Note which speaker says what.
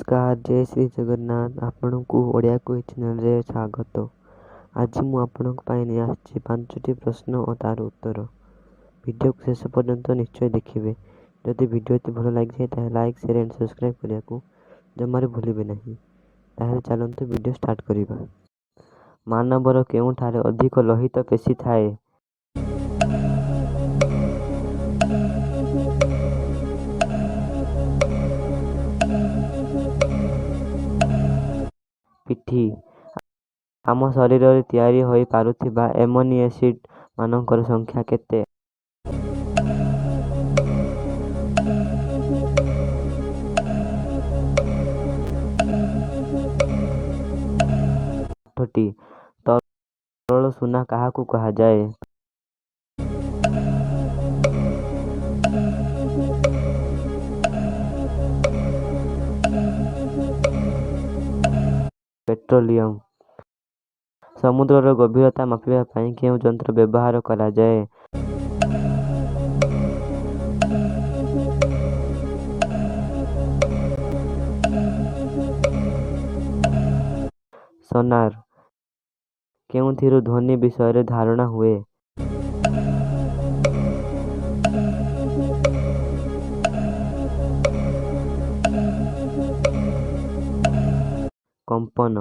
Speaker 1: नमस्कार जय श्री जगन्नाथ आपण को ओडिया क्विज चैनल रे स्वागत। आज मु आपण नहीं आसी 5टी प्रश्न और तार उत्तर। वीडियो को शेष पर्यंत निश्चय देखिए। जदि वीडियो भल लगे तो लाइक शेयर एंड सब्सक्राइब करने को जमार भूलिए नहीं। ताहले चलते वीडियो स्टार्ट करवा। मानवर केउठारे अधिक लोहित पेशी थाए? पिठी। आम शरीर में तैयारी होई पारुथिबा एमिनो एसिड मानकर संख्या केते? आठटी। तरल सुना काहाकू कहा जाए? पेट्रोलियम। समुद्र गभीरता मापिबा पई केउ यंत्र व्यवहार करा जाए? सोनार। केउथिरु ध्वनि विषय रे धारणा हुए? कंपन।